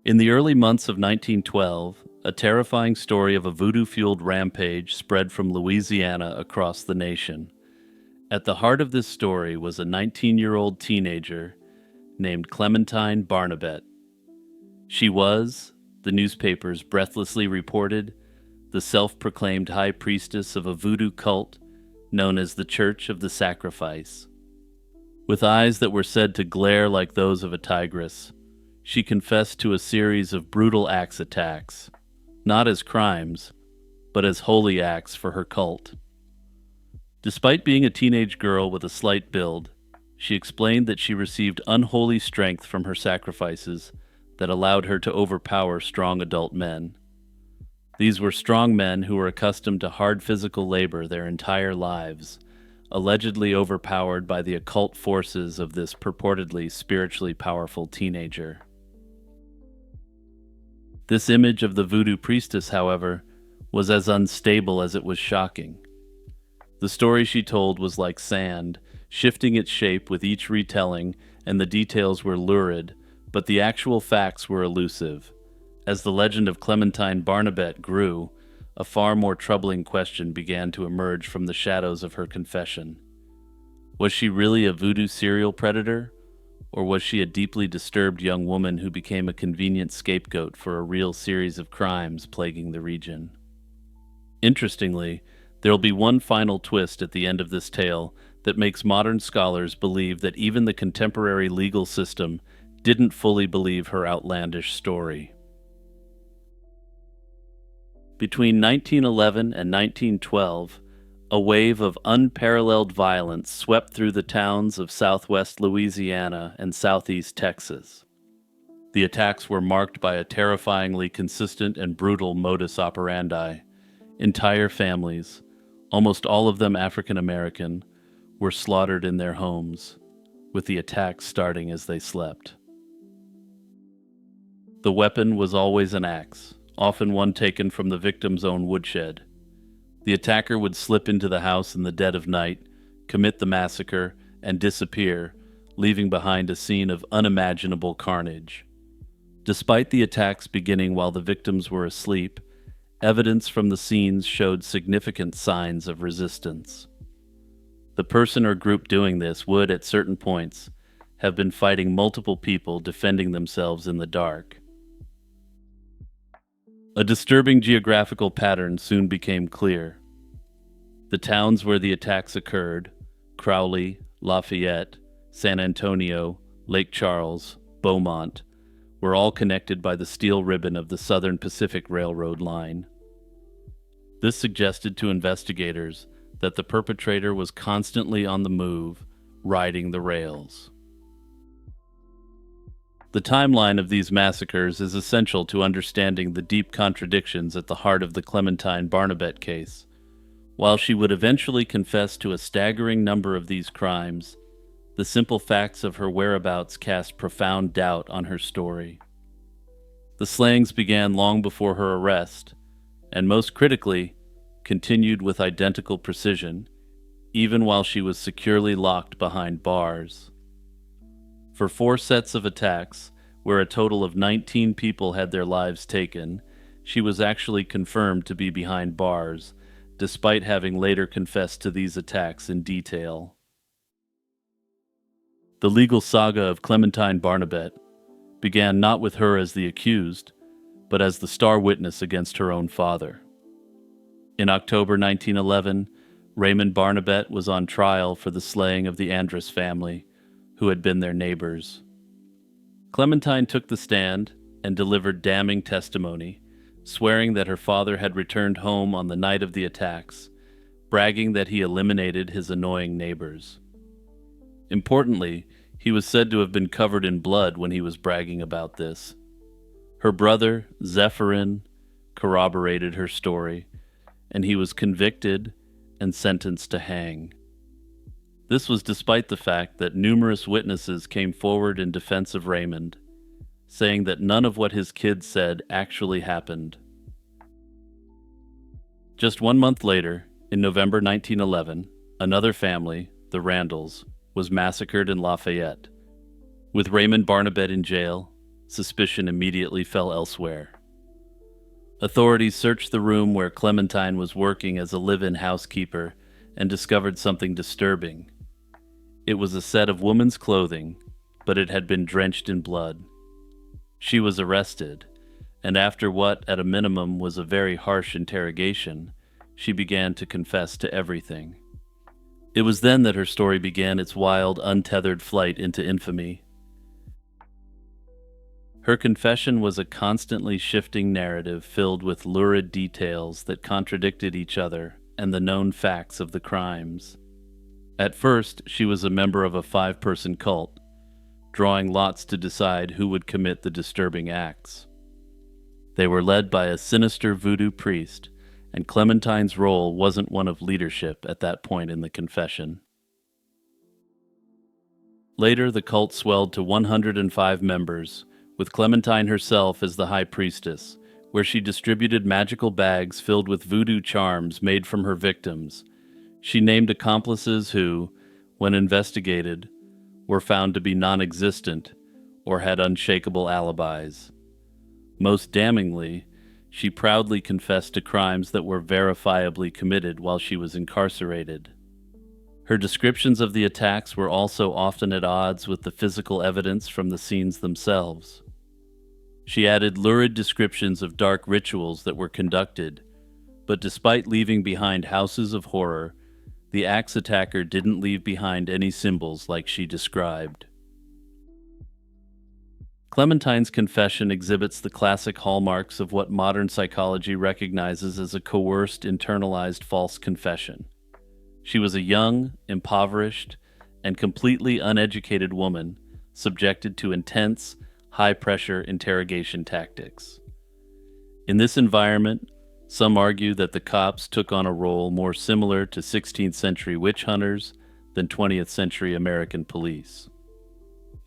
In the early months of 1912, a terrifying story of a voodoo-fueled rampage spread from Louisiana across the nation. At the heart of this story was a 19-year-old teenager named Clementine Barnabette. She was, the newspapers breathlessly reported, the self-proclaimed high priestess of a voodoo cult known as the Church of the Sacrifice. With eyes that were said to glare like those of a tigress, she confessed to a series of brutal axe attacks, not as crimes, but as holy acts for her cult. Despite being a teenage girl with a slight build, she explained that she received unholy strength from her sacrifices that allowed her to overpower strong adult men. These were strong men who were accustomed to hard physical labor their entire lives, allegedly overpowered by the occult forces of this purportedly spiritually powerful teenager. This image of the voodoo priestess, however, was as unstable as it was shocking. The story she told was like sand, shifting its shape with each retelling, and the details were lurid, but the actual facts were elusive. As the legend of Clementine Barnabette grew, a far more troubling question began to emerge from the shadows of her confession. Was she really a voodoo serial predator? Or was she a deeply disturbed young woman who became a convenient scapegoat for a real series of crimes plaguing the region? Interestingly, there will be one final twist at the end of this tale that makes modern scholars believe that even the contemporary legal system didn't fully believe her outlandish story. Between 1911 and 1912, a wave of unparalleled violence swept through the towns of southwest Louisiana and southeast Texas. The attacks were marked by a terrifyingly consistent and brutal modus operandi. Entire families, almost all of them African American, were slaughtered in their homes, with the attacks starting as they slept. The weapon was always an axe, often one taken from the victim's own woodshed. The attacker would slip into the house in the dead of night, commit the massacre, and disappear, leaving behind a scene of unimaginable carnage. Despite the attacks beginning while the victims were asleep, evidence from the scenes showed significant signs of resistance. The person or group doing this would, at certain points, have been fighting multiple people defending themselves in the dark. A disturbing geographical pattern soon became clear. The towns where the attacks occurred, Crowley, Lafayette, San Antonio, Lake Charles, Beaumont, were all connected by the steel ribbon of the Southern Pacific Railroad line. This suggested to investigators that the perpetrator was constantly on the move, riding the rails. The timeline of these massacres is essential to understanding the deep contradictions at the heart of the Clementine Barnabette case. While she would eventually confess to a staggering number of these crimes, the simple facts of her whereabouts cast profound doubt on her story. The slayings began long before her arrest, and most critically, continued with identical precision, even while she was securely locked behind bars. For 4 sets of attacks, where a total of 19 people had their lives taken, she was actually confirmed to be behind bars, despite having later confessed to these attacks in detail. The legal saga of Clementine Barnabette began not with her as the accused, but as the star witness against her own father. In October 1911, Raymond Barnabette was on trial for the slaying of the Andrus family, who had been their neighbors. Clementine took the stand and delivered damning testimony, swearing that her father had returned home on the night of the attacks, bragging that he eliminated his annoying neighbors. Importantly, he was said to have been covered in blood when he was bragging about this. Her brother, Zephyrin, corroborated her story, and he was convicted and sentenced to hang. This was despite the fact that numerous witnesses came forward in defense of Raymond, saying that none of what his kids said actually happened. Just 1 month later, in November 1911, another family, the Randalls, was massacred in Lafayette. With Raymond Barnabette in jail, suspicion immediately fell elsewhere. Authorities searched the room where Clementine was working as a live-in housekeeper and discovered something disturbing. It was a set of woman's clothing, but it had been drenched in blood. She was arrested, and after what, at a minimum, was a very harsh interrogation, she began to confess to everything. It was then that her story began its wild, untethered flight into infamy. Her confession was a constantly shifting narrative filled with lurid details that contradicted each other and the known facts of the crimes. At first, she was a member of a 5-person cult, drawing lots to decide who would commit the disturbing acts. They were led by a sinister voodoo priest, and Clementine's role wasn't one of leadership at that point in the confession. Later, the cult swelled to 105 members, with Clementine herself as the high priestess, where she distributed magical bags filled with voodoo charms made from her victims. She named accomplices who, when investigated, were found to be non-existent or had unshakable alibis. Most damningly, she proudly confessed to crimes that were verifiably committed while she was incarcerated. Her descriptions of the attacks were also often at odds with the physical evidence from the scenes themselves. She added lurid descriptions of dark rituals that were conducted, but despite leaving behind houses of horror, the axe attacker didn't leave behind any symbols like she described. Clementine's confession exhibits the classic hallmarks of what modern psychology recognizes as a coerced, internalized false confession. She was a young, impoverished, and completely uneducated woman, subjected to intense, high-pressure interrogation tactics. In this environment, some argue that the cops took on a role more similar to 16th century witch hunters than 20th century American police.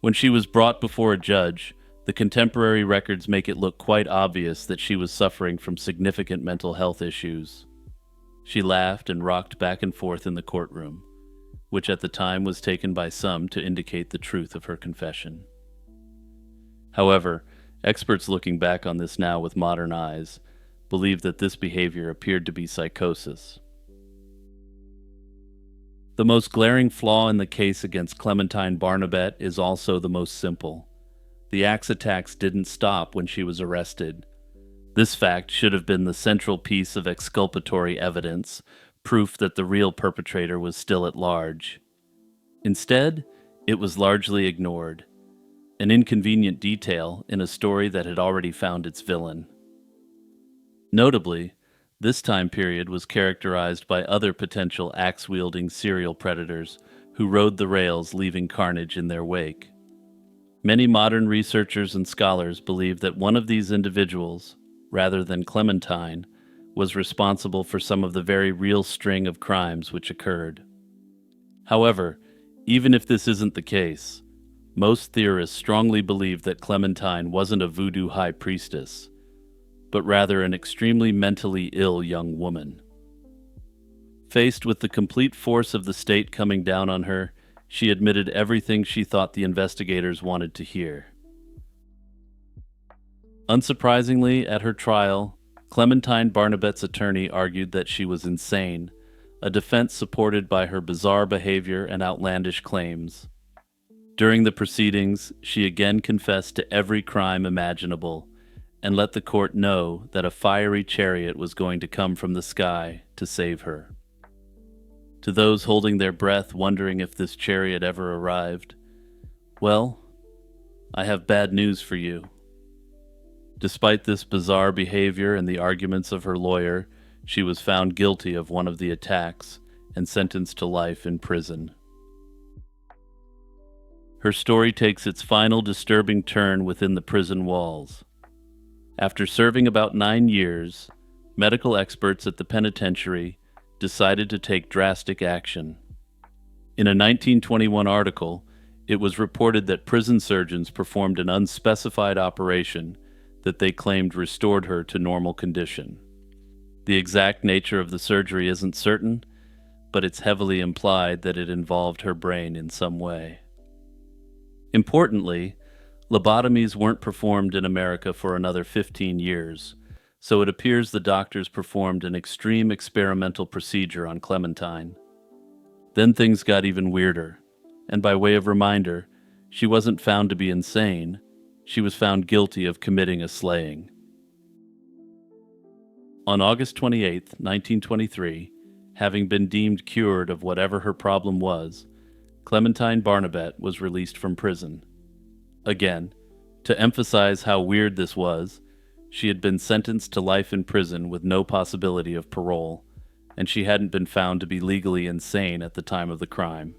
When she was brought before a judge, the contemporary records make it look quite obvious that she was suffering from significant mental health issues. She laughed and rocked back and forth in the courtroom, which at the time was taken by some to indicate the truth of her confession. However, experts looking back on this now with modern eyes believe that this behavior appeared to be psychosis. The most glaring flaw in the case against Clementine Barnabet is also the most simple. The axe attacks didn't stop when she was arrested. This fact should have been the central piece of exculpatory evidence, proof that the real perpetrator was still at large. Instead, it was largely ignored, an inconvenient detail in a story that had already found its villain. Notably, this time period was characterized by other potential axe-wielding serial predators who rode the rails, leaving carnage in their wake. Many modern researchers and scholars believe that one of these individuals, rather than Clementine, was responsible for some of the very real string of crimes which occurred. However, even if this isn't the case, most theorists strongly believe that Clementine wasn't a voodoo high priestess, but rather an extremely mentally ill young woman. Faced with the complete force of the state coming down on her, she admitted everything she thought the investigators wanted to hear. Unsurprisingly, at her trial, Clementine Barnabet's attorney argued that she was insane, a defense supported by her bizarre behavior and outlandish claims. During the proceedings, she again confessed to every crime imaginable and let the court know that a fiery chariot was going to come from the sky to save her. To those holding their breath, wondering if this chariot ever arrived, well, I have bad news for you. Despite this bizarre behavior and the arguments of her lawyer, she was found guilty of one of the attacks and sentenced to life in prison. Her story takes its final disturbing turn within the prison walls. After serving about 9 years, medical experts at the penitentiary decided to take drastic action. In a 1921 article, it was reported that prison surgeons performed an unspecified operation that they claimed restored her to normal condition. The exact nature of the surgery isn't certain, but it's heavily implied that it involved her brain in some way. Importantly, Lobotomies weren't performed in America for another 15 years, so it appears the doctors performed an extreme experimental procedure on Clementine. Then things got even weirder, and by way of reminder, she wasn't found to be insane, she was found guilty of committing a slaying. On August 28, 1923, having been deemed cured of whatever her problem was, Clementine Barnabet was released from prison. Again, to emphasize how weird this was, she had been sentenced to life in prison with no possibility of parole, and she hadn't been found to be legally insane at the time of the crime.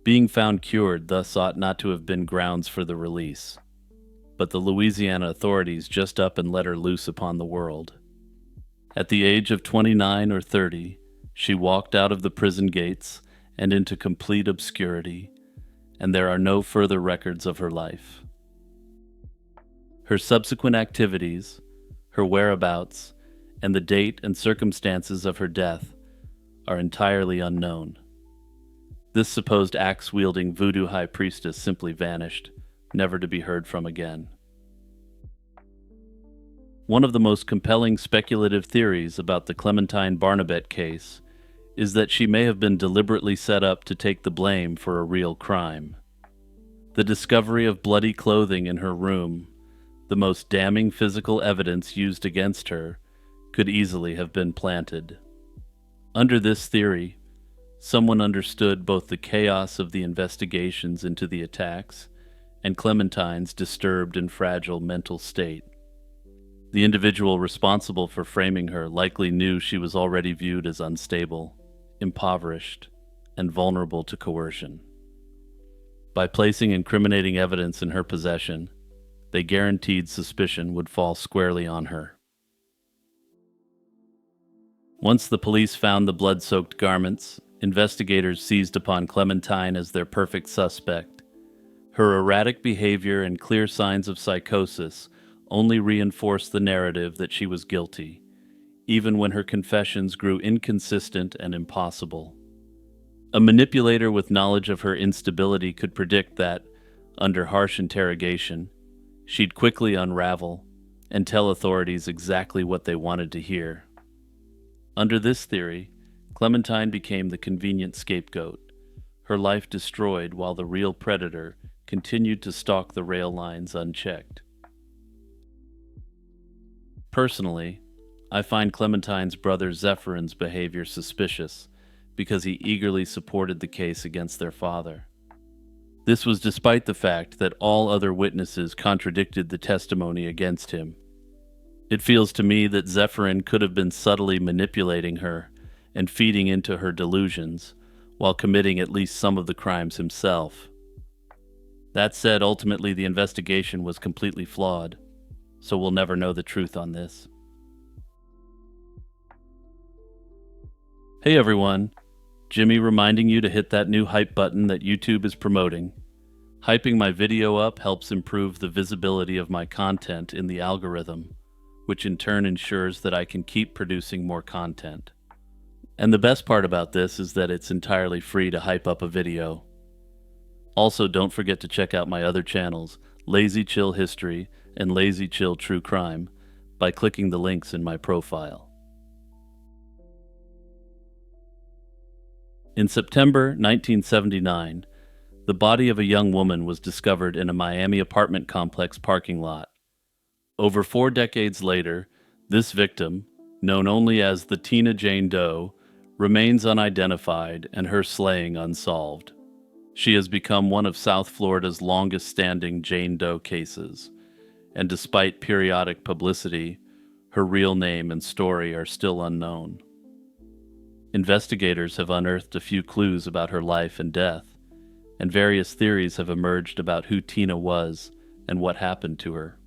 Being found cured thus ought not to have been grounds for the release, but the Louisiana authorities just up and let her loose upon the world. At the age of 29 or 30, she walked out of the prison gates and into complete obscurity, and there are no further records of her life. Her subsequent activities, her whereabouts, and the date and circumstances of her death are entirely unknown. This supposed axe-wielding voodoo high priestess simply vanished, never to be heard from again. One of the most compelling speculative theories about the Clementine Barnabet case is that she may have been deliberately set up to take the blame for a real crime. The discovery of bloody clothing in her room, the most damning physical evidence used against her, could easily have been planted. Under this theory, someone understood both the chaos of the investigations into the attacks and Clementine's disturbed and fragile mental state. The individual responsible for framing her likely knew she was already viewed as unstable, impoverished, and vulnerable to coercion. By placing incriminating evidence in her possession, they guaranteed suspicion would fall squarely on her. Once the police found the blood-soaked garments, investigators seized upon Clementine as their perfect suspect. Her erratic behavior and clear signs of psychosis only reinforced the narrative that she was guilty, even when her confessions grew inconsistent and impossible. A manipulator with knowledge of her instability could predict that, under harsh interrogation, she'd quickly unravel and tell authorities exactly what they wanted to hear. Under this theory, Clementine became the convenient scapegoat, her life destroyed while the real predator continued to stalk the rail lines unchecked. Personally, I find Clementine's brother Zephyrin's behavior suspicious because he eagerly supported the case against their father. This was despite the fact that all other witnesses contradicted the testimony against him. It feels to me that Zephyrin could have been subtly manipulating her and feeding into her delusions while committing at least some of the crimes himself. That said, ultimately the investigation was completely flawed, so we'll never know the truth on this. Hey everyone, Jimmy reminding you to hit that new hype button that YouTube is promoting. Hyping my video up helps improve the visibility of my content in the algorithm, which in turn ensures that I can keep producing more content. And the best part about this is that it's entirely free to hype up a video. Also, don't forget to check out my other channels, Lazy Chill History and Lazy Chill True Crime, by clicking the links in my profile. In September 1979, the body of a young woman was discovered in a Miami apartment complex parking lot. Over 4 decades later, this victim, known only as the Tina Jane Doe, remains unidentified and her slaying unsolved. She has become one of South Florida's longest-standing Jane Doe cases, and despite periodic publicity, her real name and story are still unknown. Investigators have unearthed a few clues about her life and death, and various theories have emerged about who Tina was and what happened to her.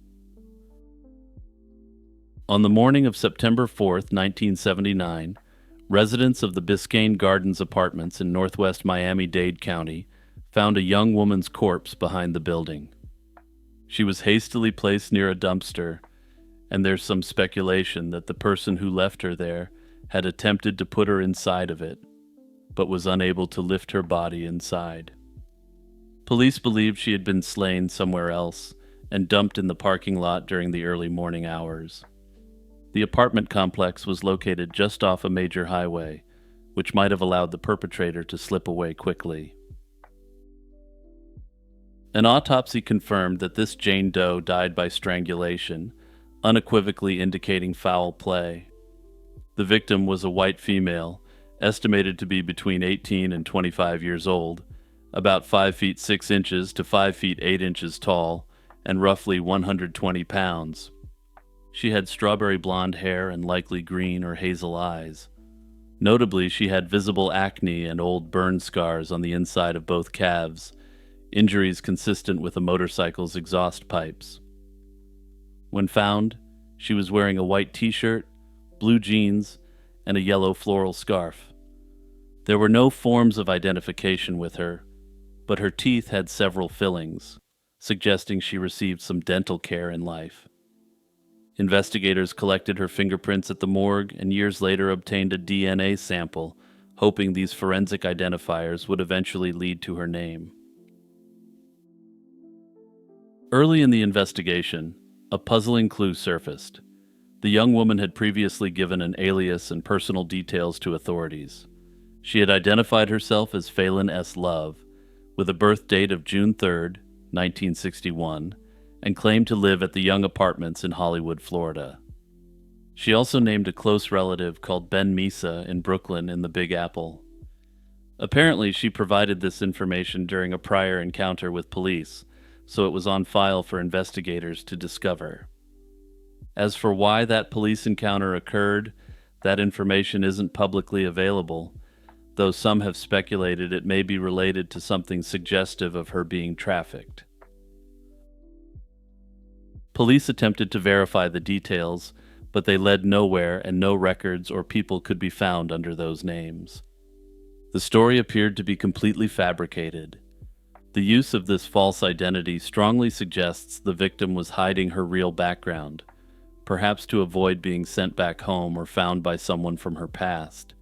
On the morning of September 4th, 1979, residents of the Biscayne Gardens apartments in northwest Miami-Dade County found a young woman's corpse behind the building. She was hastily placed near a dumpster, and there's some speculation that the person who left her there had attempted to put her inside of it, but was unable to lift her body inside. Police believed she had been slain somewhere else and dumped in the parking lot during the early morning hours. The apartment complex was located just off a major highway, which might have allowed the perpetrator to slip away quickly. An autopsy confirmed that this Jane Doe died by strangulation, unequivocally indicating foul play. The victim was a white female, estimated to be between 18 and 25 years old, about 5 feet 6 inches to 5 feet 8 inches tall, and roughly 120 pounds. She had strawberry blonde hair and likely green or hazel eyes. Notably, she had visible acne and old burn scars on the inside of both calves, injuries consistent with a motorcycle's exhaust pipes. When found, she was wearing a white t-shirt, blue jeans, and a yellow floral scarf. There were no forms of identification with her, but her teeth had several fillings, suggesting she received some dental care in life. Investigators collected her fingerprints at the morgue and years later obtained a DNA sample, hoping these forensic identifiers would eventually lead to her name. Early in the investigation, a puzzling clue surfaced. The young woman had previously given an alias and personal details to authorities. She had identified herself as Phelan S. Love, with a birth date of June 3, 1961, and claimed to live at the Young Apartments in Hollywood, Florida. She also named a close relative called Ben Misa in Brooklyn in the Big Apple. Apparently, she provided this information during a prior encounter with police, so it was on file for investigators to discover. As for why that police encounter occurred, that information isn't publicly available, though some have speculated it may be related to something suggestive of her being trafficked. Police attempted to verify the details, but they led nowhere and no records or people could be found under those names. The story appeared to be completely fabricated. The use of this false identity strongly suggests the victim was hiding her real background, perhaps to avoid being sent back home or found by someone from her past.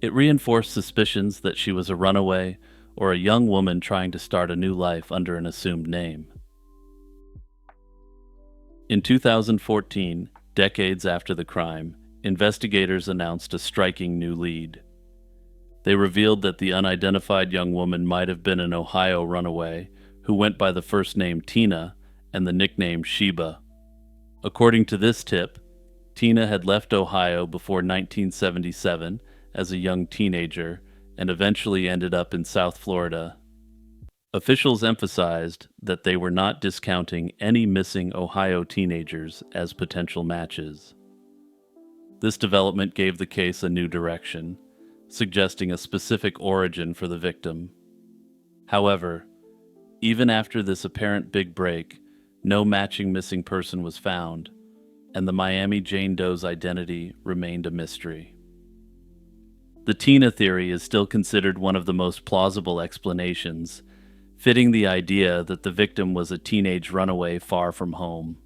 It reinforced suspicions that she was a runaway or a young woman trying to start a new life under an assumed name. In 2014, decades after the crime, investigators announced a striking new lead. They revealed that the unidentified young woman might have been an Ohio runaway who went by the first name Tina and the nickname Sheba. According to this tip, Tina had left Ohio before 1977 as a young teenager and eventually ended up in South Florida. Officials emphasized that they were not discounting any missing Ohio teenagers as potential matches. This development gave the case a new direction, suggesting a specific origin for the victim. However, even after this apparent big break, no matching missing person was found, and the Miami Jane Doe's identity remained a mystery. The Tina theory is still considered one of the most plausible explanations, fitting the idea that the victim was a teenage runaway far from home.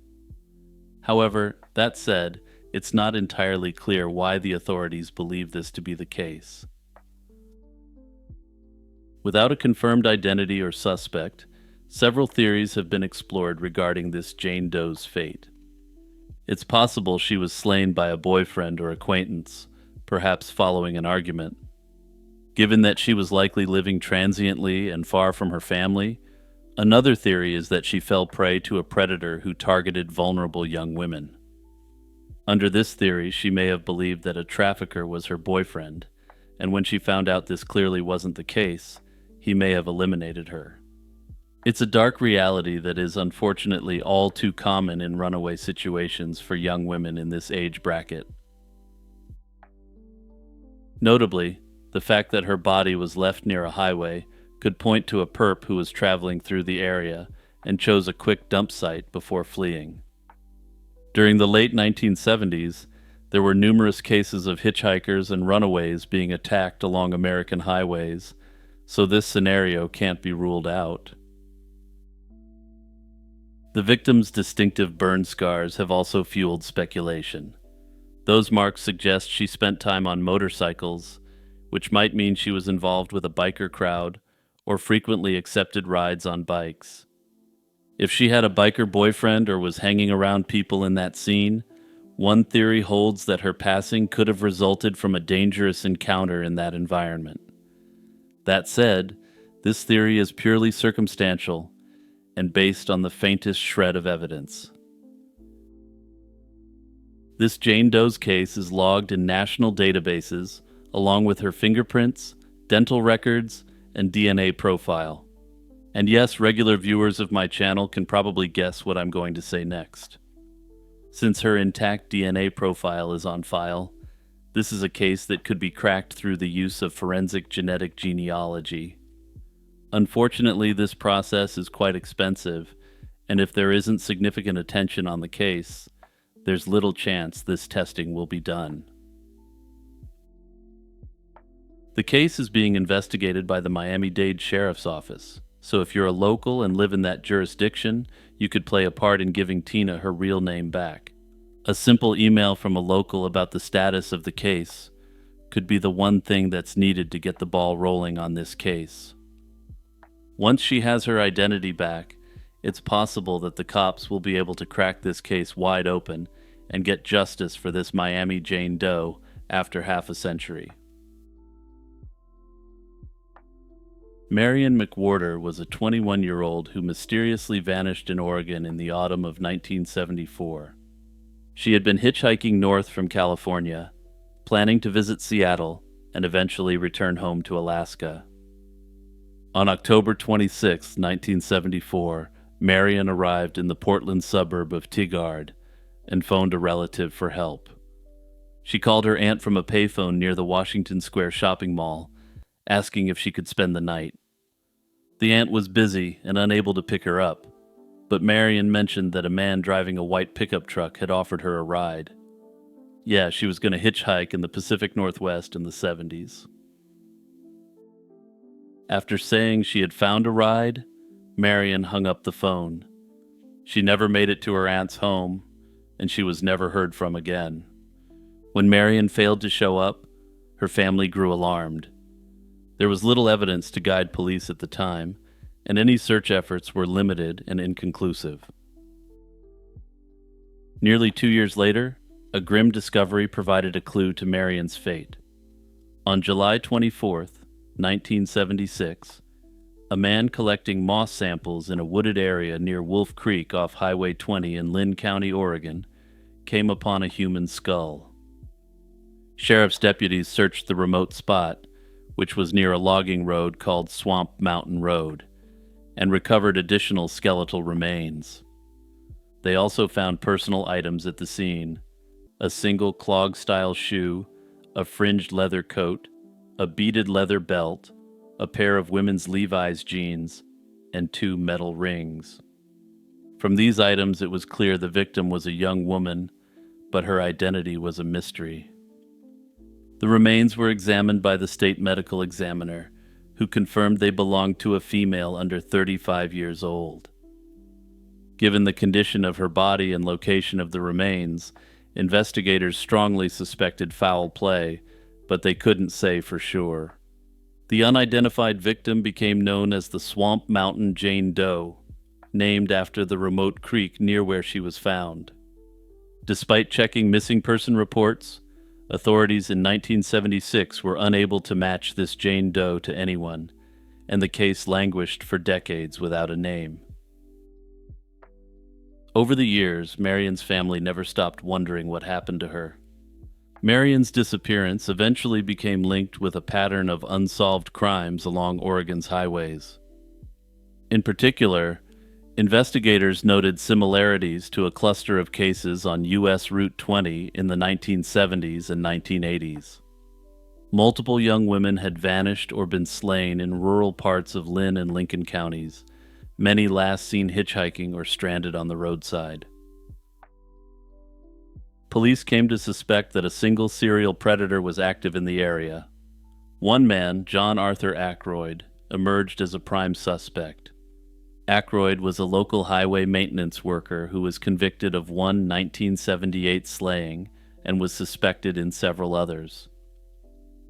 However, that said, it's not entirely clear why the authorities believe this to be the case. Without a confirmed identity or suspect, several theories have been explored regarding this Jane Doe's fate. It's possible she was slain by a boyfriend or acquaintance, perhaps following an argument. Given that she was likely living transiently and far from her family, another theory is that she fell prey to a predator who targeted vulnerable young women. Under this theory, she may have believed that a trafficker was her boyfriend, and when she found out this clearly wasn't the case, he may have eliminated her. It's a dark reality that is unfortunately all too common in runaway situations for young women in this age bracket. Notably, the fact that her body was left near a highway could point to a perp who was traveling through the area and chose a quick dump site before fleeing. During the late 1970s, there were numerous cases of hitchhikers and runaways being attacked along American highways, so this scenario can't be ruled out. The victim's distinctive burn scars have also fueled speculation. Those marks suggest she spent time on motorcycles, which might mean she was involved with a biker crowd or frequently accepted rides on bikes. If she had a biker boyfriend or was hanging around people in that scene, one theory holds that her passing could have resulted from a dangerous encounter in that environment. That said, this theory is purely circumstantial and based on the faintest shred of evidence. This Jane Doe's case is logged in national databases along with her fingerprints, dental records, and DNA profile. And yes, regular viewers of my channel can probably guess what I'm going to say next. Since her intact DNA profile is on file, this is a case that could be cracked through the use of forensic genetic genealogy. Unfortunately, this process is quite expensive, and if there isn't significant attention on the case, there's little chance this testing will be done. The case is being investigated by the Miami-Dade Sheriff's Office, so if you're a local and live in that jurisdiction, you could play a part in giving Tina her real name back. A simple email from a local about the status of the case could be the one thing that's needed to get the ball rolling on this case. Once she has her identity back, it's possible that the cops will be able to crack this case wide open and get justice for this Miami Jane Doe after half a century. Marion McWhorter was a 21-year-old who mysteriously vanished in Oregon in the autumn of 1974. She had been hitchhiking north from California, planning to visit Seattle and eventually return home to Alaska. On October 26, 1974, Marion arrived in the Portland suburb of Tigard and phoned a relative for help. She called her aunt from a payphone near the Washington Square shopping mall, asking if she could spend the night. The aunt was busy and unable to pick her up, but Marion mentioned that a man driving a white pickup truck had offered her a ride. Yeah, she was going to hitchhike in the Pacific Northwest in the 70s. After saying she had found a ride, Marion hung up the phone. She never made it to her aunt's home, and she was never heard from again. When Marion failed to show up, her family grew alarmed. There was little evidence to guide police at the time, and any search efforts were limited and inconclusive. Nearly 2 years later, a grim discovery provided a clue to Marion's fate. On July 24th, 1976, a man collecting moss samples in a wooded area near Wolf Creek off Highway 20 in Lynn County, Oregon, came upon a human skull. Sheriff's deputies searched the remote spot, which was near a logging road called Swamp Mountain Road, and recovered additional skeletal remains. They also found personal items at the scene: a single clog-style shoe, a fringed leather coat, a beaded leather belt, a pair of women's Levi's jeans, and 2 metal rings. From these items, it was clear the victim was a young woman, but her identity was a mystery. The remains were examined by the state medical examiner, who confirmed they belonged to a female under 35 years old. Given the condition of her body and location of the remains, investigators strongly suspected foul play, but they couldn't say for sure. The unidentified victim became known as the Swamp Mountain Jane Doe, named after the remote creek near where she was found. Despite checking missing person reports, authorities in 1976 were unable to match this Jane Doe to anyone, and the case languished for decades without a name. Over the years, Marion's family never stopped wondering what happened to her. Marion's disappearance eventually became linked with a pattern of unsolved crimes along Oregon's highways. In particular, investigators noted similarities to a cluster of cases on U.S. Route 20 in the 1970s and 1980s. Multiple young women had vanished or been slain in rural parts of Lynn and Lincoln counties, many last seen hitchhiking or stranded on the roadside. Police came to suspect that a single serial predator was active in the area. One man, John Arthur Ackroyd, emerged as a prime suspect. Ackroyd was a local highway maintenance worker who was convicted of one 1978 slaying and was suspected in several others.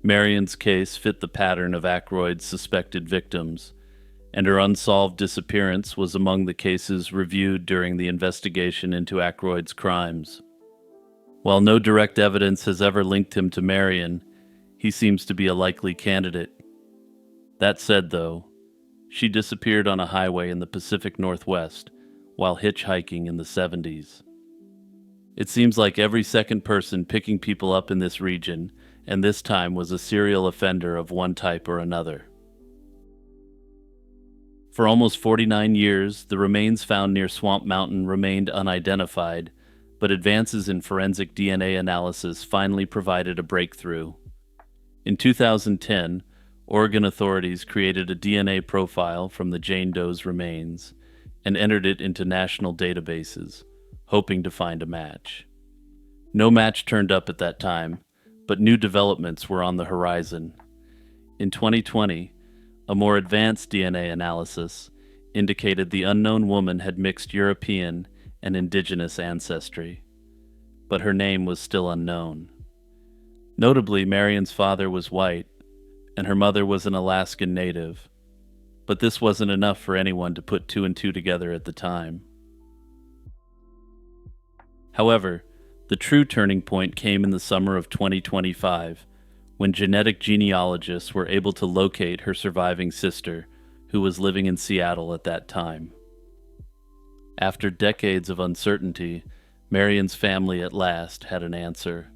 Marion's case fit the pattern of Ackroyd's suspected victims, and her unsolved disappearance was among the cases reviewed during the investigation into Aykroyd's crimes. While no direct evidence has ever linked him to Marion, he seems to be a likely candidate. That said, though, she disappeared on a highway in the Pacific Northwest while hitchhiking in the 70s. It seems like every second person picking people up in this region, and this time was a serial offender of one type or another. For almost 49 years, the remains found near Swamp Mountain remained unidentified, but advances in forensic DNA analysis finally provided a breakthrough. In 2010, Oregon authorities created a DNA profile from the Jane Doe's remains and entered it into national databases, hoping to find a match. No match turned up at that time, but new developments were on the horizon. In 2020, a more advanced DNA analysis indicated the unknown woman had mixed European and indigenous ancestry, but her name was still unknown. Notably, Marion's father was white, and her mother was an Alaskan native, but this wasn't enough for anyone to put two and two together at the time. However, the true turning point came in the summer of 2025, when genetic genealogists were able to locate her surviving sister, who was living in Seattle at that time. After decades of uncertainty, Marion's family at last had an answer.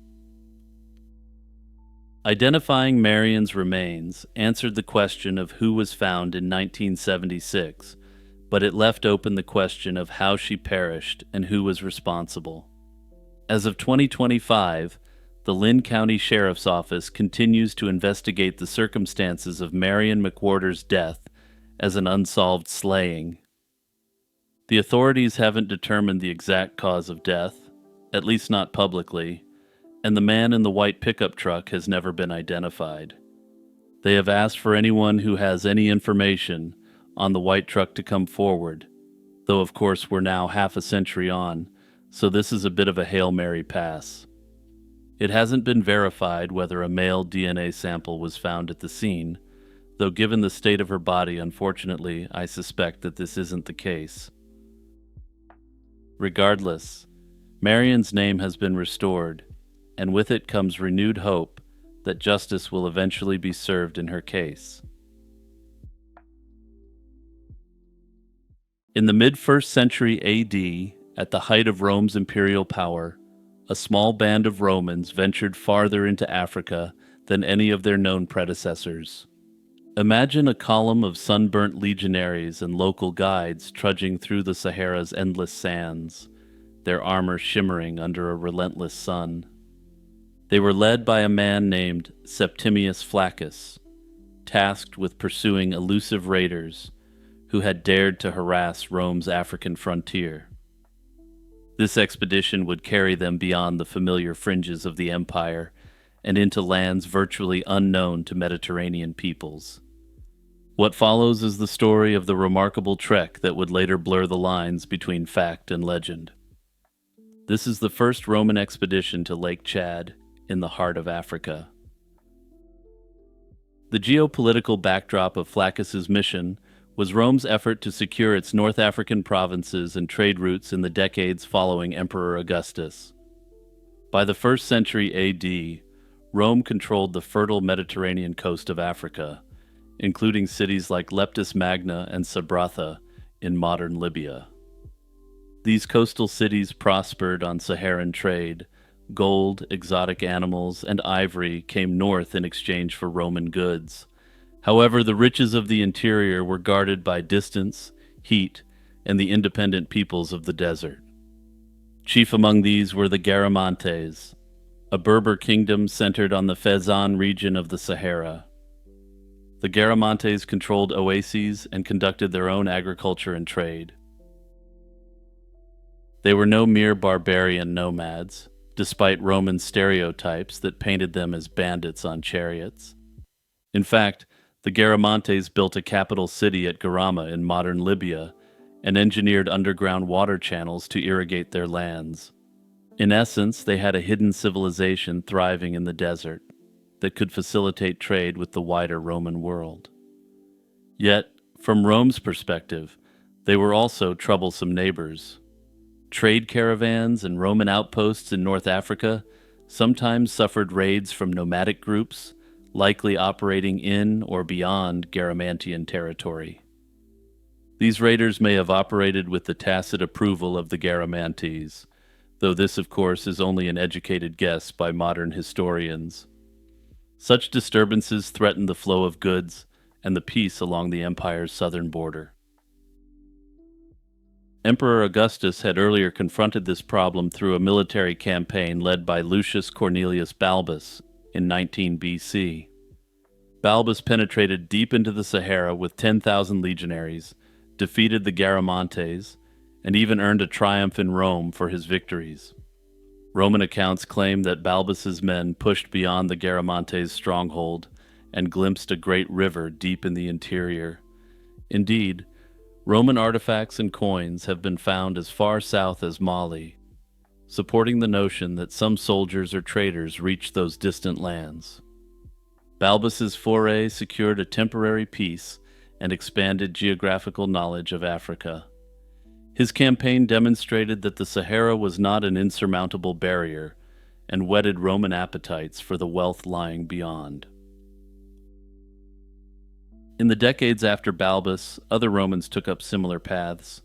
Identifying Marion's remains answered the question of who was found in 1976, but it left open the question of how she perished and who was responsible. As of 2025, the Lynn County Sheriff's Office continues to investigate the circumstances of Marion McWhorter's death as an unsolved slaying. The authorities haven't determined the exact cause of death, at least not publicly, and the man in the white pickup truck has never been identified. They have asked for anyone who has any information on the white truck to come forward, though of course we're now half a century on, so this is a bit of a Hail Mary pass. It hasn't been verified whether a male DNA sample was found at the scene, though given the state of her body, unfortunately, I suspect that this isn't the case. Regardless, Marion's name has been restored, and with it comes renewed hope that justice will eventually be served in her case. In the mid-1st century AD, at the height of Rome's imperial power, a small band of Romans ventured farther into Africa than any of their known predecessors. Imagine a column of sunburnt legionaries and local guides trudging through the Sahara's endless sands, their armor shimmering under a relentless sun. They were led by a man named Septimius Flaccus, tasked with pursuing elusive raiders who had dared to harass Rome's African frontier. This expedition would carry them beyond the familiar fringes of the empire and into lands virtually unknown to Mediterranean peoples. What follows is the story of the remarkable trek that would later blur the lines between fact and legend. This is the first Roman expedition to Lake Chad, in the heart of Africa. The geopolitical backdrop of Flaccus's mission was Rome's effort to secure its North African provinces and trade routes in the decades following Emperor Augustus. By the 1st century AD, Rome controlled the fertile Mediterranean coast of Africa, including cities like Leptis Magna and Sabratha in modern Libya. These coastal cities prospered on Saharan trade. Gold, exotic animals, and ivory came north in exchange for Roman goods. However, the riches of the interior were guarded by distance, heat, and the independent peoples of the desert. Chief among these were the Garamantes, a Berber kingdom centered on the Fezzan region of the Sahara. The Garamantes controlled oases and conducted their own agriculture and trade. They were no mere barbarian nomads, despite Roman stereotypes that painted them as bandits on chariots. In fact, the Garamantes built a capital city at Garama in modern Libya and engineered underground water channels to irrigate their lands. In essence, they had a hidden civilization thriving in the desert that could facilitate trade with the wider Roman world. Yet, From Rome's perspective, they were also troublesome neighbors. Trade caravans and Roman outposts in North Africa sometimes suffered raids from nomadic groups, likely operating in or beyond Garamantian territory. These raiders may have operated with the tacit approval of the Garamantes, though this, of course, is only an educated guess by modern historians. Such disturbances threatened the flow of goods and the peace along the empire's southern border. Emperor Augustus had earlier confronted this problem through a military campaign led by Lucius Cornelius Balbus in 19 BC. Balbus penetrated deep into the Sahara with 10,000 legionaries, defeated the Garamantes, and even earned a triumph in Rome for his victories. Roman accounts claim that Balbus's men pushed beyond the Garamantes' stronghold and glimpsed a great river deep in the interior. Indeed, Roman artifacts and coins have been found as far south as Mali, supporting the notion that some soldiers or traders reached those distant lands. Balbus's foray secured a temporary peace and expanded geographical knowledge of Africa. His campaign demonstrated that the Sahara was not an insurmountable barrier and whetted Roman appetites for the wealth lying beyond. In the decades after Balbus, other Romans took up similar paths.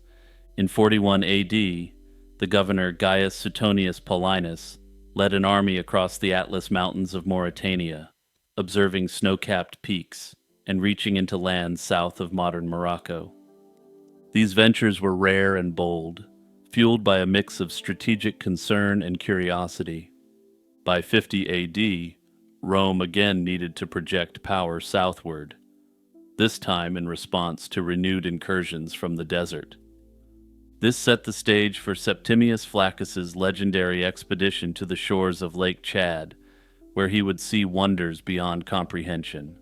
In 41 AD, the governor Gaius Suetonius Paulinus led an army across the Atlas Mountains of Mauritania, observing snow-capped peaks and reaching into lands south of modern Morocco. These ventures were rare and bold, fueled by a mix of strategic concern and curiosity. By 50 AD, Rome again needed to project power southward, this time in response to renewed incursions from the desert. This set the stage for Septimius Flaccus's legendary expedition to the shores of Lake Chad, where he would see wonders beyond comprehension.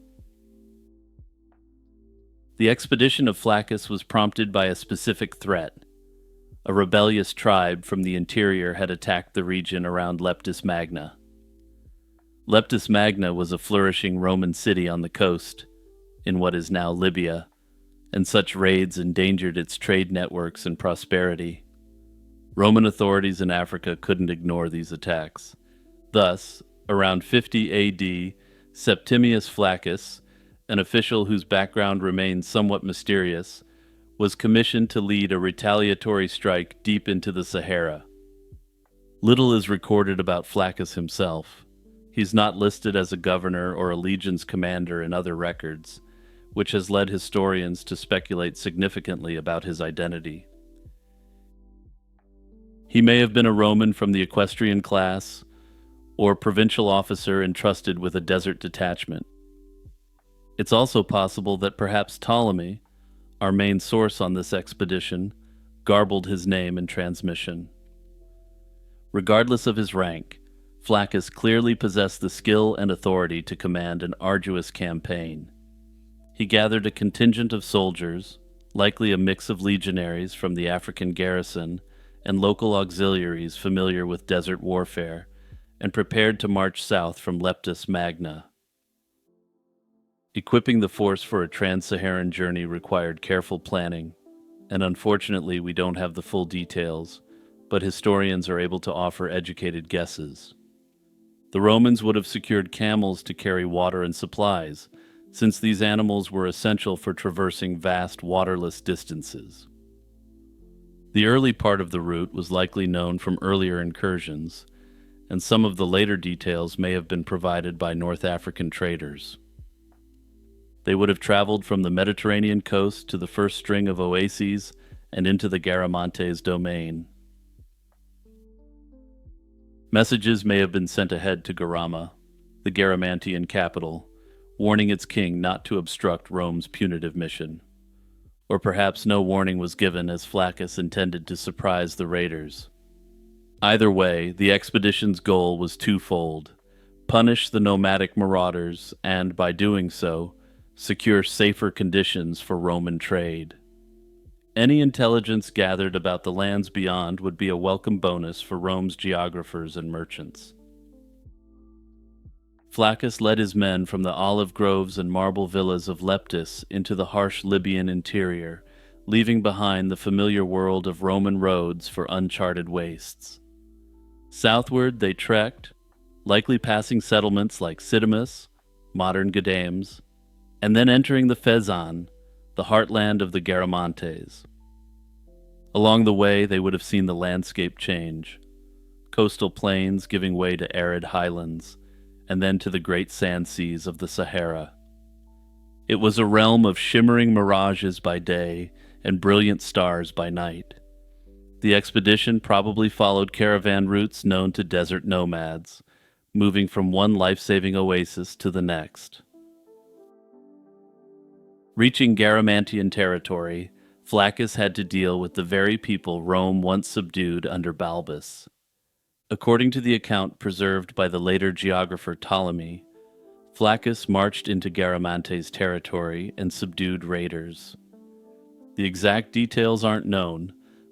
The expedition of Flaccus was prompted by a specific threat. A rebellious tribe from the interior had attacked the region around Leptis Magna. Leptis Magna was a flourishing Roman city on the coast, in what is now Libya, and such raids endangered its trade networks and prosperity. Roman authorities in Africa couldn't ignore these attacks. Thus, around 50 AD, Septimius Flaccus, an official whose background remains somewhat mysterious, was commissioned to lead a retaliatory strike deep into the Sahara. Little is recorded about Flaccus himself. He's not listed as a governor or a legion's commander in other records, which has led historians to speculate significantly about his identity. He may have been a Roman from the equestrian class, or provincial officer entrusted with a desert detachment. It's also possible that perhaps Ptolemy, our main source on this expedition, garbled his name in transmission. Regardless of his rank, Flaccus clearly possessed the skill and authority to command an arduous campaign. He gathered a contingent of soldiers, likely a mix of legionaries from the African garrison and local auxiliaries familiar with desert warfare, and prepared to march south from Leptis Magna. Equipping the force for a trans-Saharan journey required careful planning, and unfortunately we don't have the full details, but historians are able to offer educated guesses. The Romans would have secured camels to carry water and supplies, since these animals were essential for traversing vast waterless distances. The early part of the route was likely known from earlier incursions, and some of the later details may have been provided by North African traders. They would have traveled from the Mediterranean coast to the first string of oases and into the Garamantes' domain. Messages may have been sent ahead to Garama, the Garamantian capital, warning its king not to obstruct Rome's punitive mission. Or perhaps no warning was given as Flaccus intended to surprise the raiders. Either way, the expedition's goal was twofold: punish the nomadic marauders and, by doing so, secure safer conditions for Roman trade. Any intelligence gathered about the lands beyond would be a welcome bonus for Rome's geographers and merchants. Flaccus led his men from the olive groves and marble villas of Leptis into the harsh Libyan interior, leaving behind the familiar world of Roman roads for uncharted wastes. Southward they trekked, likely passing settlements like Sidimus, modern Gadames, and then entering the Fezzan, the heartland of the Garamantes. Along the way, they would have seen the landscape change, coastal plains giving way to arid highlands, and then to the great sand seas of the Sahara. It was a realm of shimmering mirages by day and brilliant stars by night. The expedition probably followed caravan routes known to desert nomads, moving from one life-saving oasis to the next. Reaching Garamantian territory, Flaccus had to deal with the very people Rome once subdued under Balbus. According to the account preserved by the later geographer Ptolemy, Flaccus marched into Garamantes' territory and subdued raiders. The exact details aren't known,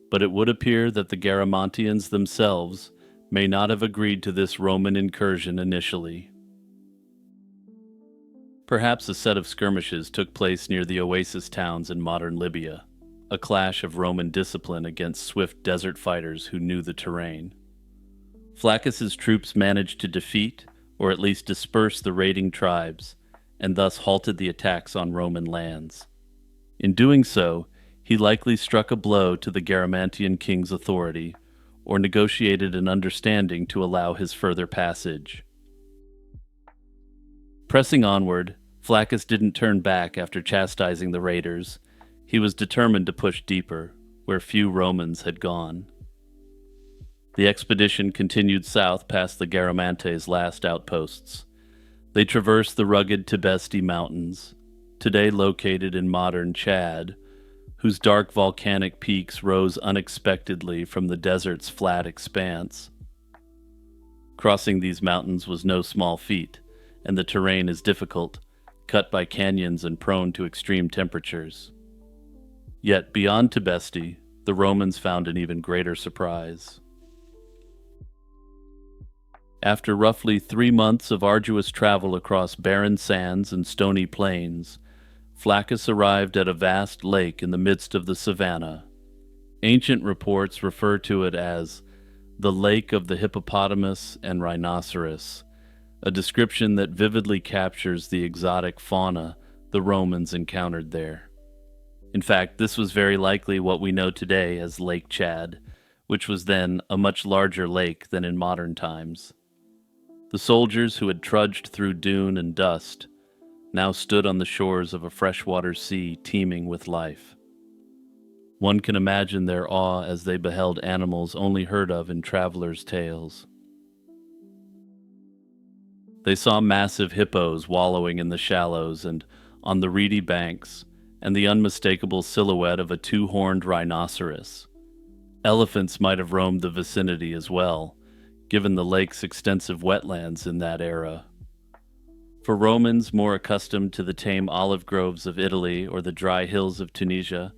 but it would appear that the Garamantians themselves may not have agreed to this Roman incursion initially. Perhaps a set of skirmishes took place near the oasis towns in modern Libya, a clash of Roman discipline against swift desert fighters who knew the terrain. Flaccus's troops managed to defeat, or at least disperse the raiding tribes, and thus halted the attacks on Roman lands. In doing so, he likely struck a blow to the Garamantian king's authority, or negotiated an understanding to allow his further passage. Pressing onward, Flaccus didn't turn back after chastising the raiders. He was determined to push deeper, where few Romans had gone. The expedition continued south past the Garamantes' last outposts. They traversed the rugged Tibesti Mountains, today located in modern Chad, whose dark volcanic peaks rose unexpectedly from the desert's flat expanse. Crossing these mountains was no small feat, and the terrain is difficult, cut by canyons and prone to extreme temperatures. Yet beyond Tibesti, the Romans found an even greater surprise. After roughly 3 months of arduous travel across barren sands and stony plains, Flaccus arrived at a vast lake in the midst of the savannah. Ancient reports refer to it as the Lake of the Hippopotamus and Rhinoceros, a description that vividly captures the exotic fauna the Romans encountered there. In fact, this was very likely what we know today as Lake Chad, which was then a much larger lake than in modern times. The soldiers who had trudged through dune and dust now stood on the shores of a freshwater sea teeming with life. One can imagine their awe as they beheld animals only heard of in travelers' tales. They saw massive hippos wallowing in the shallows and on the reedy banks, and the unmistakable silhouette of a two-horned rhinoceros. Elephants might have roamed the vicinity as well, given the lake's extensive wetlands in that era. For Romans more accustomed to the tame olive groves of Italy or the dry hills of Tunisia,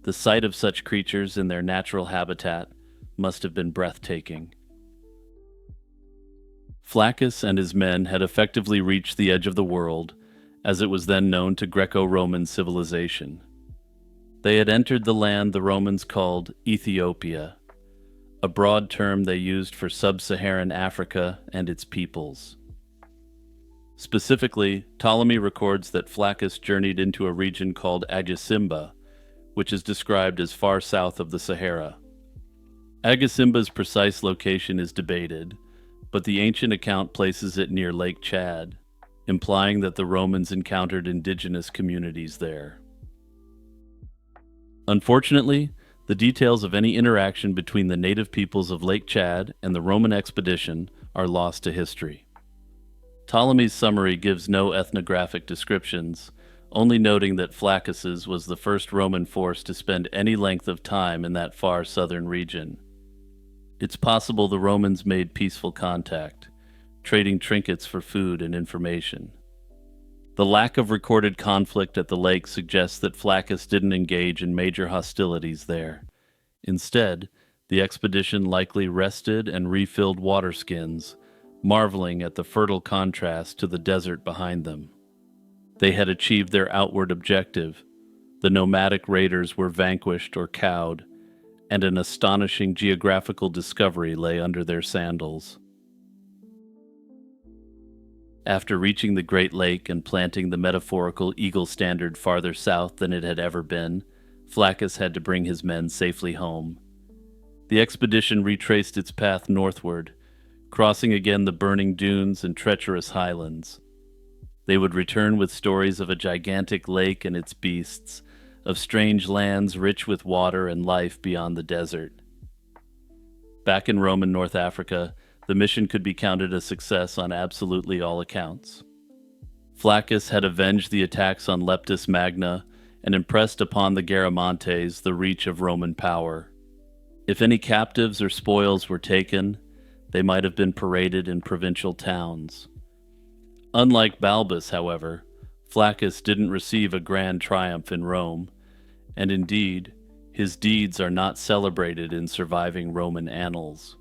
the sight of such creatures in their natural habitat must have been breathtaking. Flaccus and his men had effectively reached the edge of the world, as it was then known to Greco-Roman civilization. They had entered the land the Romans called Ethiopia, a broad term they used for sub-Saharan Africa and its peoples. Specifically, Ptolemy records that Flaccus journeyed into a region called Agasimba, which is described as far south of the Sahara. Agasimba's precise location is debated, but the ancient account places it near Lake Chad, implying that the Romans encountered indigenous communities there. Unfortunately, the details of any interaction between the native peoples of Lake Chad and the Roman expedition are lost to history. Ptolemy's summary gives no ethnographic descriptions, only noting that Flaccus's was the first Roman force to spend any length of time in that far southern region. It's possible the Romans made peaceful contact, trading trinkets for food and information. The lack of recorded conflict at the lake suggests that Flaccus didn't engage in major hostilities there. Instead, the expedition likely rested and refilled water skins, marveling at the fertile contrast to the desert behind them. They had achieved their outward objective. The nomadic raiders were vanquished or cowed, and an astonishing geographical discovery lay under their sandals. After reaching the Great Lake and planting the metaphorical eagle standard farther south than it had ever been, Flaccus had to bring his men safely home. The expedition retraced its path northward, crossing again the burning dunes and treacherous highlands. They would return with stories of a gigantic lake and its beasts, of strange lands rich with water and life beyond the desert. Back in Roman North Africa, the mission could be counted a success on absolutely all accounts. Flaccus had avenged the attacks on Leptis Magna and impressed upon the Garamantes the reach of Roman power. If any captives or spoils were taken, they might have been paraded in provincial towns. Unlike Balbus, however, Flaccus didn't receive a grand triumph in Rome, and indeed, his deeds are not celebrated in surviving Roman annals.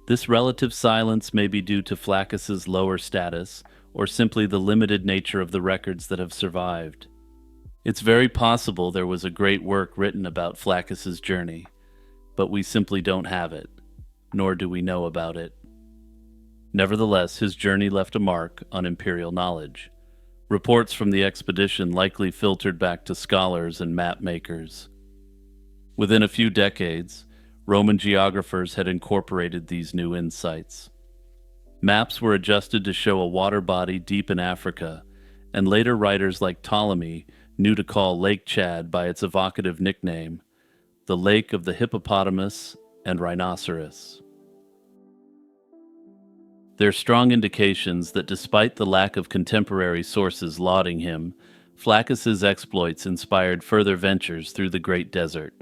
This relative silence may be due to Flaccus's lower status, or simply the limited nature of the records that have survived. It's very possible there was a great work written about Flaccus's journey, but we simply don't have it, nor do we know about it. Nevertheless, his journey left a mark on imperial knowledge. Reports from the expedition likely filtered back to scholars and map makers. Within a few decades, Roman geographers had incorporated these new insights. Maps were adjusted to show a water body deep in Africa, and later writers like Ptolemy knew to call Lake Chad by its evocative nickname, the Lake of the Hippopotamus and Rhinoceros. There are strong indications that despite the lack of contemporary sources lauding him, Flaccus's exploits inspired further ventures through the Great Desert.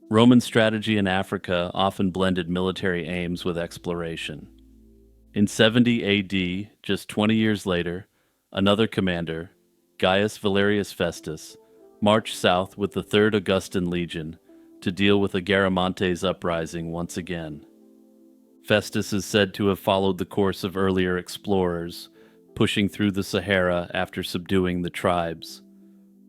Roman strategy in Africa often blended military aims with exploration. In 70 AD, just 20 years later, another commander, Gaius Valerius Festus, marched south with the 3rd Augustan Legion to deal with the Garamantes uprising once again. Festus is said to have followed the course of earlier explorers, pushing through the Sahara after subduing the tribes.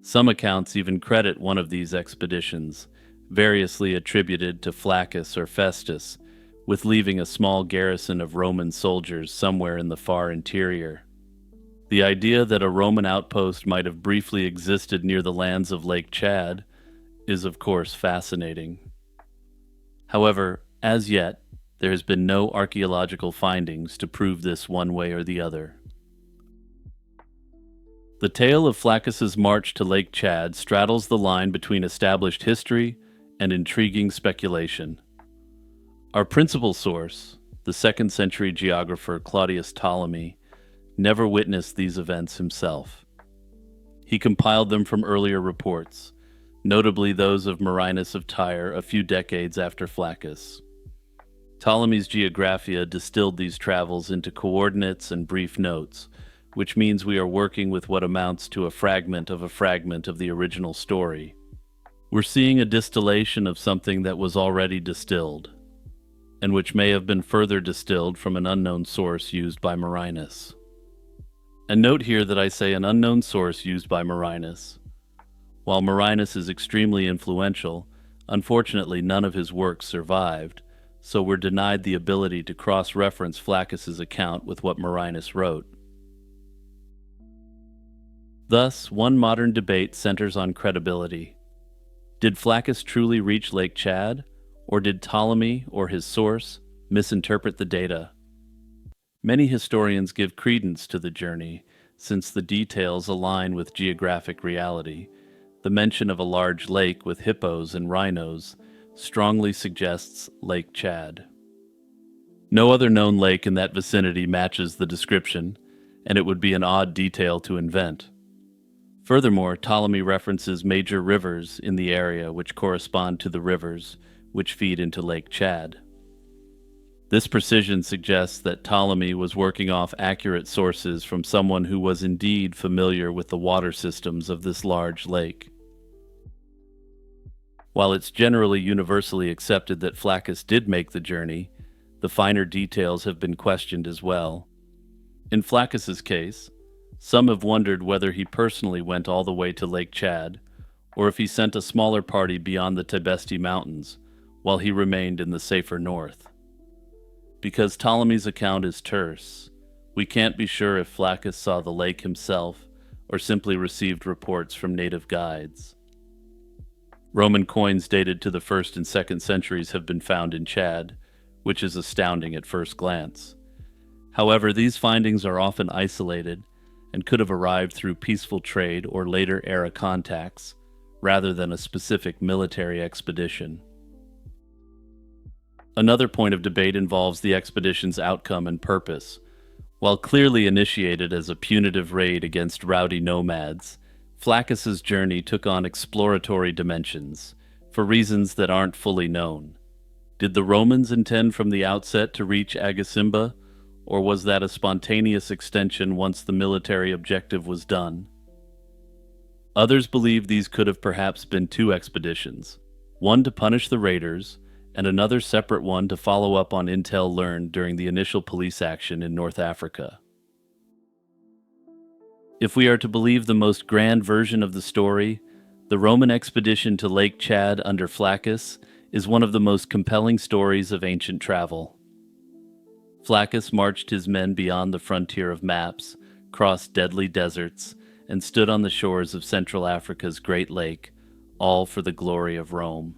Some accounts even credit one of these expeditions, variously attributed to Flaccus or Festus, with leaving a small garrison of Roman soldiers somewhere in the far interior. The idea that a Roman outpost might have briefly existed near the lands of Lake Chad is of course fascinating. However, as yet, there has been no archaeological findings to prove this one way or the other. The tale of Flaccus's march to Lake Chad straddles the line between established history and intriguing speculation. Our principal source, the 2nd century geographer Claudius Ptolemy, never witnessed these events himself. He compiled them from earlier reports, notably those of Marinus of Tyre a few decades after Flaccus. Ptolemy's Geographia distilled these travels into coordinates and brief notes, which means we are working with what amounts to a fragment of the original story. We're seeing a distillation of something that was already distilled, and which may have been further distilled from an unknown source used by Marinus. And note here that I say an unknown source used by Marinus. While Marinus is extremely influential, unfortunately none of his works survived, so we're denied the ability to cross-reference Flaccus's account with what Marinus wrote. Thus, one modern debate centers on credibility. Did Flaccus truly reach Lake Chad, or did Ptolemy or his source misinterpret the data? Many historians give credence to the journey, since the details align with geographic reality. The mention of a large lake with hippos and rhinos strongly suggests Lake Chad. No other known lake in that vicinity matches the description, and it would be an odd detail to invent. Furthermore, Ptolemy references major rivers in the area which correspond to the rivers which feed into Lake Chad. This precision suggests that Ptolemy was working off accurate sources from someone who was indeed familiar with the water systems of this large lake. While it's generally universally accepted that Flaccus did make the journey, The finer details have been questioned as well. In Flaccus's case, some have wondered whether he personally went all the way to Lake Chad, or if he sent a smaller party beyond the Tibesti Mountains, while he remained in the safer north. Because Ptolemy's account is terse, we can't be sure if Flaccus saw the lake himself or simply received reports from native guides. Roman coins dated to the 1st and 2nd centuries have been found in Chad, which is astounding at first glance. However, these findings are often isolated and could have arrived through peaceful trade or later era contacts, rather than a specific military expedition. Another point of debate involves the expedition's outcome and purpose. While clearly initiated as a punitive raid against rowdy nomads, Flaccus's journey took on exploratory dimensions, for reasons that aren't fully known. Did the Romans intend from the outset to reach Agasimba, or was that a spontaneous extension once the military objective was done? Others believe these could have perhaps been two expeditions, one to punish the raiders, and another separate one to follow up on intel learned during the initial police action in North Africa. If we are to believe the most grand version of the story, the Roman expedition to Lake Chad under Flaccus is one of the most compelling stories of ancient travel. Flaccus marched his men beyond the frontier of maps, crossed deadly deserts, and stood on the shores of Central Africa's Great Lake, all for the glory of Rome.